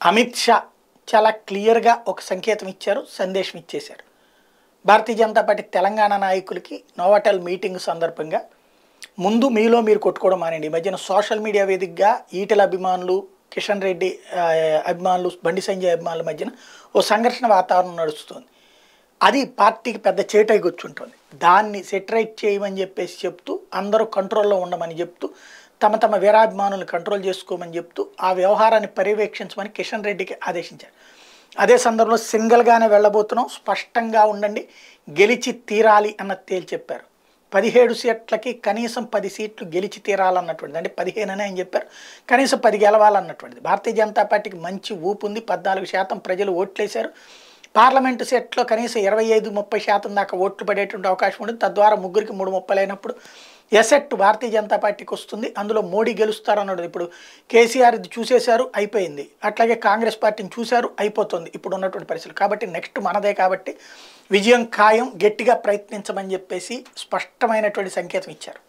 అమిత్ షా చాలా క్లియర్గా ఒక సంకేతం ఇచ్చారు, సందేశం ఇచ్చేశారు. భారతీయ జనతా పార్టీ తెలంగాణ నాయకులకి నోవాటెల్ మీటింగ్ సందర్భంగా ముందు మీలో మీరు కొట్టుకోవడం మానేయండి. ఈ మధ్యన సోషల్ మీడియా వేదికగా ఈటెల అభిమానులు, కిషన్ రెడ్డి అభిమానులు, బండి సంజయ్ అభిమానుల మధ్యన ఓ సంఘర్షణ వాతావరణం నడుస్తుంది. అది పార్టీకి పెద్ద చేటై కూర్చుంటుంది. దాన్ని సెటరైట్ చేయమని చెప్పేసి చెప్తూ, అందరూ కంట్రోల్లో ఉండమని చెప్తూ, తమ తమ వీరాభిమానులను కంట్రోల్ చేసుకోమని చెప్తూ ఆ వ్యవహారాన్ని పర్యవేక్షించమని కిషన్ రెడ్డికి ఆదేశించారు. అదే సందర్భంలో సింగిల్గానే వెళ్ళబోతున్నాం, స్పష్టంగా ఉండండి, గెలిచి తీరాలి అన్నది తేల్చి చెప్పారు. 17 సీట్లకి కనీసం 10 సీట్లు గెలిచి తీరాలన్నటువంటిది, అంటే 15 అని చెప్పారు, కనీసం 10 గెలవాలన్నటువంటిది. భారతీయ జనతా పార్టీకి మంచి ఊపు ఉంది. 14% ప్రజలు ఓట్లేశారు. పార్లమెంటు సీట్లో కనీసం 25-30% దాకా ఓట్లు పడేటువంటి అవకాశం ఉంటుంది. తద్వారా ముగ్గురికి 3-30 అయినప్పుడు ఎసెట్ భారతీయ జనతా పార్టీకి వస్తుంది. అందులో మోడీ గెలుస్తారన్నది ఇప్పుడు కేసీఆర్ ఇది చూసేశారు, అయిపోయింది. అట్లాగే కాంగ్రెస్ పార్టీని చూశారు, అయిపోతుంది ఇప్పుడు ఉన్నటువంటి పరిస్థితులు. కాబట్టి నెక్స్ట్ మనదే, కాబట్టి విజయం ఖాయం, గట్టిగా ప్రయత్నించమని చెప్పేసి స్పష్టమైనటువంటి సంకేతం ఇచ్చారు.